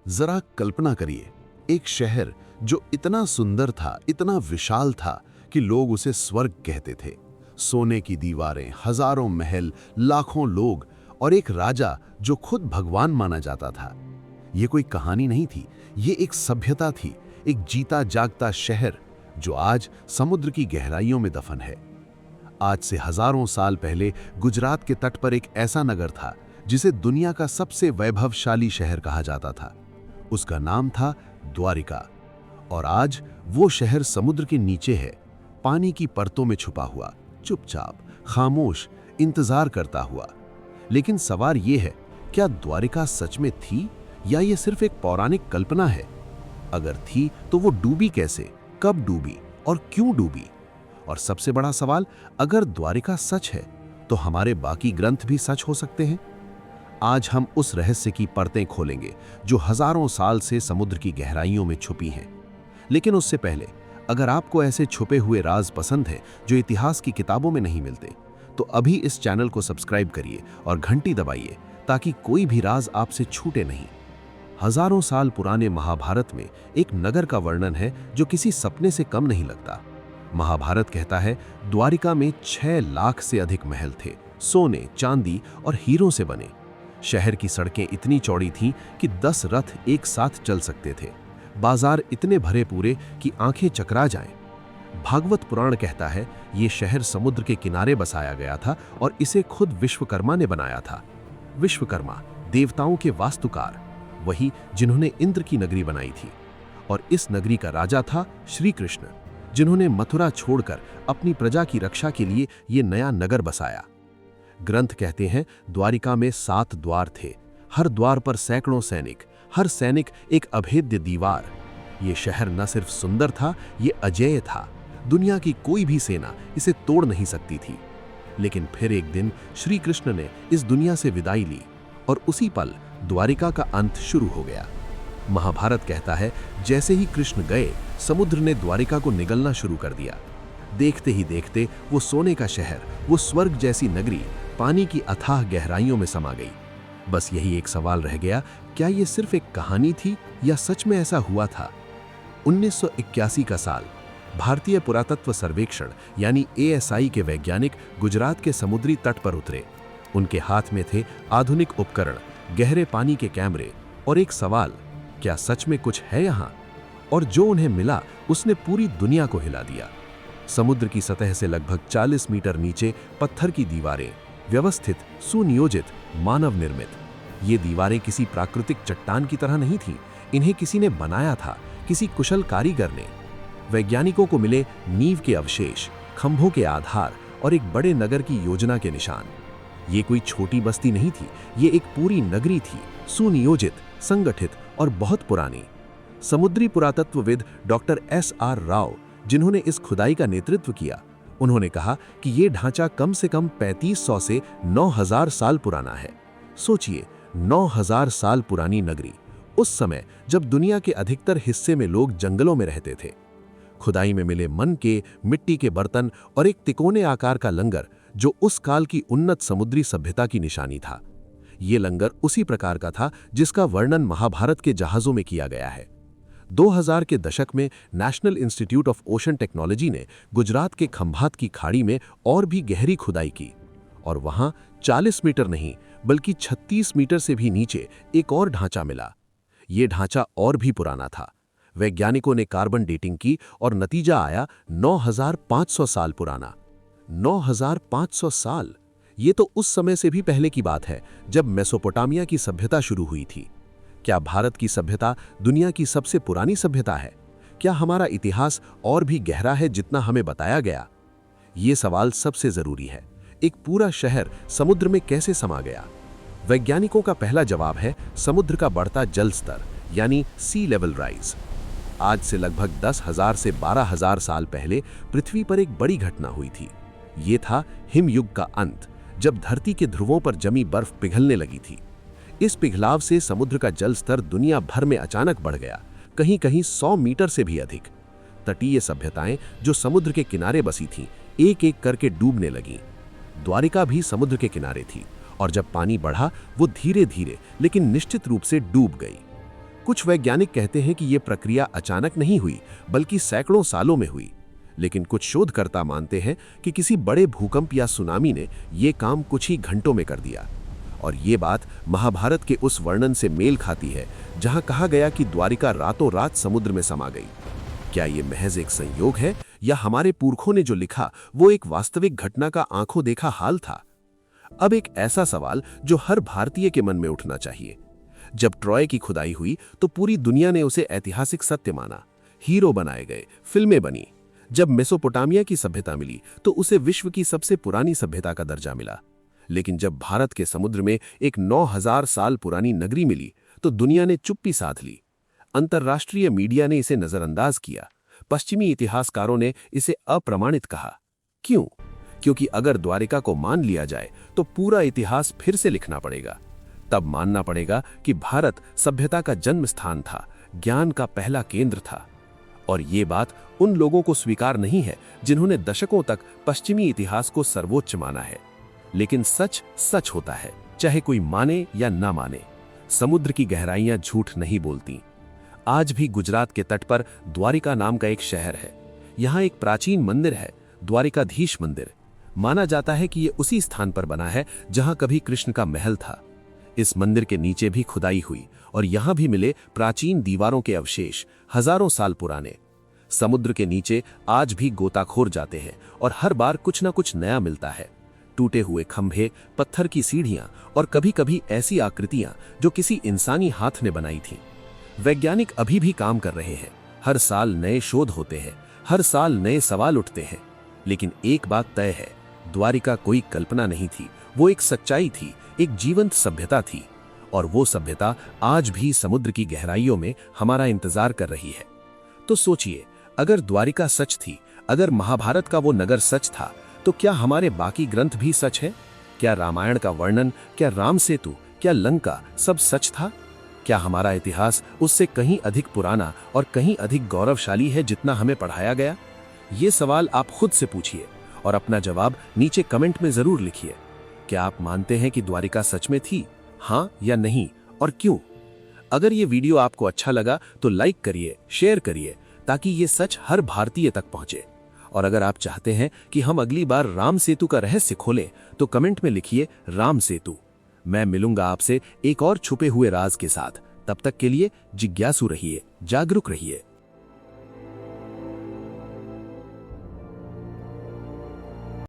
जरा कल्पना करिए, एक शहर जो इतना सुंदर था, इतना विशाल था कि लोग उसे स्वर्ग कहते थे। सोने की दीवारें, हजारों महल, लाखों लोग और एक राजा जो खुद भगवान माना जाता था। ये कोई कहानी नहीं थी, ये एक सभ्यता थी, एक जीता जागता शहर जो आज समुद्र की गहराइयों में दफन है। आज से हजारों साल पहले गुजरात के तट पर एक ऐसा नगर था जिसे दुनिया का सबसे वैभवशाली शहर कहा जाता था। उसका नाम था द्वारिका। और आज वो शहर समुद्र के नीचे है, पानी की परतों में छुपा हुआ, चुपचाप, खामोश, इंतजार करता हुआ। लेकिन सवाल ये है, क्या द्वारिका सच में थी या ये सिर्फ एक पौराणिक कल्पना है? अगर थी तो वो डूबी कैसे, कब डूबी और क्यों डूबी? और सबसे बड़ा सवाल, अगर द्वारिका सच है तो हमारे बाकी ग्रंथ भी सच हो सकते हैं? आज हम उस रहस्य की परतें खोलेंगे जो हजारों साल से समुद्र की गहराइयों में छुपी हैं। लेकिन उससे पहले, अगर आपको ऐसे छुपे हुए राज पसंद हैं जो इतिहास की किताबों में नहीं मिलते, तो अभी इस चैनल को सब्सक्राइब करिए और घंटी दबाइए ताकि कोई भी राज आपसे छूटे नहीं। हजारों साल पुराने महाभारत में एक नगर का वर्णन है जो किसी सपने से कम नहीं लगता। महाभारत कहता है, द्वारिका में 6 लाख से अधिक महल थे, सोने, चांदी और हीरों से बने। शहर की सड़कें इतनी चौड़ी थीं कि 10 रथ एक साथ चल सकते थे। बाजार इतने भरे पूरे कि आंखें चकरा जाएं। भागवत पुराण कहता है, ये शहर समुद्र के किनारे बसाया गया था और इसे खुद विश्वकर्मा ने बनाया था। विश्वकर्मा, देवताओं के वास्तुकार, वही जिन्होंने इंद्र की नगरी बनाई थी। और इस नगरी का राजा था श्री कृष्ण, जिन्होंने मथुरा छोड़कर अपनी प्रजा की रक्षा के लिए ये नया नगर बसाया। ग्रंथ कहते हैं, द्वारिका में 7 द्वार थे, हर द्वार पर सैकड़ों सैनिक, हर सैनिक एक अभेद्य दीवार। ये शहर न सिर्फ सुंदर था, ये अजेय था। दुनिया की कोई भी सेना इसे तोड़ नहीं सकती थी। लेकिन फिर एक दिन श्री कृष्ण ने इस दुनिया से विदाई ली और उसी पल द्वारिका का अंत शुरू हो गया। महाभारत कहता है, जैसे ही कृष्ण गए, समुद्र ने द्वारिका को निगलना शुरू कर दिया। देखते ही देखते वो सोने का शहर, वो स्वर्ग जैसी नगरी पानी की अथाह गहराइयों में समा गई। बस यही एक सवाल रह गया, क्या ये सिर्फ एक कहानी थी या सच में ऐसा हुआ था? 1981 का साल, भारतीय पुरातत्व सर्वेक्षण यानी ASI के वैज्ञानिक गुजरात के समुद्री तट पर उतरे। उनके हाथ में थे आधुनिक उपकरण, गहरे पानी के कैमरे और एक सवाल, क्या सच में कुछ है यहाँ? और जो उन्हें मिला उसने पूरी दुनिया को हिला दिया। समुद्र की सतह से लगभग 40 मीटर नीचे पत्थर की दीवारें, व्यवस्थित, सुनियोजित, मानव निर्मित। ये दीवारें किसी प्राकृतिक चट्टान की तरह नहीं थीं, इन्हें किसी ने बनाया था, किसी कुशल कारीगर ने। वैज्ञानिकों को मिले नींव के अवशेष, खंभों के आधार और एक बड़े नगर की योजना के निशान। ये कोई छोटी बस्ती नहीं थी, ये एक पूरी नगरी थी, सुनियोजित, संगठित और बहुत पुरानी। समुद्री पुरातत्वविद डॉक्टर SR राव, जिन्होंने इस खुदाई का नेतृत्व किया, उन्होंने कहा कि ये ढांचा कम से कम 3500 से 9000 साल पुराना है। सोचिए, 9000 साल पुरानी नगरी, उस समय जब दुनिया के अधिकतर हिस्से में लोग जंगलों में रहते थे। खुदाई में मिले मन के, मिट्टी के बर्तन और एक तिकोने आकार का लंगर जो उस काल की उन्नत समुद्री सभ्यता की निशानी था। ये लंगर उसी प्रकार का था जिसका वर्णन महाभारत के जहाजों में किया गया है। 2000 के दशक में national institute of ocean technology ने गुजरात के खंभात की खाड़ी में और भी गहरी खुदाई की और वहां 40 मीटर नहीं बल्कि 36 मीटर से भी नीचे एक और ढांचा मिला। ये ढांचा और भी पुराना था। वैज्ञानिकों ने कार्बन डेटिंग की और नतीजा आया 9500 साल पुराना। 9500 साल! ये तो उस समय से भी पहले की बात है जब मेसोपोटामिया की सभ्यता शुरू हुई थी। क्या भारत की सभ्यता दुनिया की सबसे पुरानी सभ्यता है? क्या हमारा इतिहास और भी गहरा है जितना हमें बताया गया? ये सवाल सबसे जरूरी है। एक पूरा शहर समुद्र में कैसे समा गया? वैज्ञानिकों का पहला जवाब है समुद्र का बढ़ता जल स्तर, यानी सी लेवल राइज। आज से लगभग 10,000 से 12,000 साल पहले पृथ्वी पर एक बड़ी घटना हुई थी। ये था हिमयुग का अंत, जब धरती के ध्रुवों पर जमी बर्फ पिघलने लगी थी। इस पिघलाव से समुद्र का जल स्तर दुनिया भर में अचानक बढ़ गया, कहीं कहीं 100 मीटर से भी अधिक। तटीय सभ्यताएं जो समुद्र के किनारे बसी थीं, एक एक करके डूबने लगीं। द्वारिका भी समुद्र के किनारे थी और जब पानी बढ़ा वो धीरे धीरे लेकिन निश्चित रूप से डूब गई। कुछ वैज्ञानिक कहते हैं कि यह प्रक्रिया अचानक नहीं हुई, बल्कि सैकड़ों सालों में हुई। लेकिन कुछ शोधकर्ता मानते हैं कि किसी बड़े भूकंप या सुनामी ने यह काम कुछ ही घंटों में कर दिया। और ये बात महाभारत के उस वर्णन से मेल खाती है जहां कहा गया कि द्वारिका रातों रात समुद्र में समा गई। क्या ये महज एक संयोग है, या हमारे पुरखों ने जो लिखा वो एक वास्तविक घटना का आंखों देखा हाल था? अब एक ऐसा सवाल जो हर भारतीय के मन में उठना चाहिए। जब ट्रॉय की खुदाई हुई तो पूरी दुनिया ने उसे ऐतिहासिक सत्य माना, हीरो बनाए गए, फिल्में बनी। जब मेसोपोटामिया की सभ्यता मिली तो उसे विश्व की सबसे पुरानी सभ्यता का दर्जा मिला। लेकिन जब भारत के समुद्र में एक 9000 साल पुरानी नगरी मिली तो दुनिया ने चुप्पी साध ली। अंतर्राष्ट्रीय मीडिया ने इसे नजरअंदाज किया। पश्चिमी इतिहासकारों ने इसे अप्रमाणित कहा। क्यों? क्योंकि अगर द्वारिका को मान लिया जाए तो पूरा इतिहास फिर से लिखना पड़ेगा। तब मानना पड़ेगा कि भारत सभ्यता का जन्म स्थान था, ज्ञान का पहला केंद्र था। और ये बात उन लोगों को स्वीकार नहीं है जिन्होंने दशकों तक पश्चिमी इतिहास को सर्वोच्च माना है। लेकिन सच सच होता है, चाहे कोई माने या ना माने। समुद्र की गहराइयां झूठ नहीं बोलती। आज भी गुजरात के तट पर द्वारिका नाम का एक शहर है। यहाँ एक प्राचीन मंदिर है, द्वारिकाधीश मंदिर। माना जाता है कि यह उसी स्थान पर बना है जहां कभी कृष्ण का महल था। इस मंदिर के नीचे भी खुदाई हुई और यहां भी मिले प्राचीन दीवारों के अवशेष, हजारों साल पुराने। समुद्र के नीचे आज भी गोताखोर जाते हैं और हर बार कुछ ना कुछ नया मिलता है। टूटे हुए खंभे, पत्थर की सीढ़ियां और कभी-कभी ऐसी आकृतियां जो किसी इंसानी हाथ ने बनाई थीं। वैज्ञानिक अभी भी काम कर रहे हैं। हर साल नए शोध होते हैं, हर साल नए सवाल उठते हैं। लेकिन एक बात तय है, द्वारिका कोई कल्पना नहीं थी, वो एक सच्चाई थी, एक जीवंत सभ्यता थी। और वो सभ्यता आज भी समुद्र की गहराइयों में हमारा इंतजार कर रही है। तो सोचिए, अगर द्वारिका सच थी, अगर महाभारत का वो नगर सच था, तो क्या हमारे बाकी ग्रंथ भी सच है? क्या रामायण का वर्णन, क्या राम सेतु, क्या लंका, सब सच था? क्या हमारा इतिहास उससे कहीं अधिक पुराना और कहीं अधिक गौरवशाली है जितना हमें पढ़ाया गया? ये सवाल आप खुद से पूछिए और अपना जवाब नीचे कमेंट में जरूर लिखिए। क्या आप मानते हैं कि द्वारिका सच में थी? हाँ या नहीं, और क्यों? अगर ये वीडियो आपको अच्छा लगा तो लाइक करिए, शेयर करिए, ताकि ये सच हर भारतीय तक पहुंचे। और अगर आप चाहते हैं कि हम अगली बार राम सेतु का रहस्य खोलें तो कमेंट में लिखिए राम सेतु। मैं मिलूंगा आपसे एक और छुपे हुए राज के साथ। तब तक के लिए जिज्ञासु रहिए, जागरूक रहिए।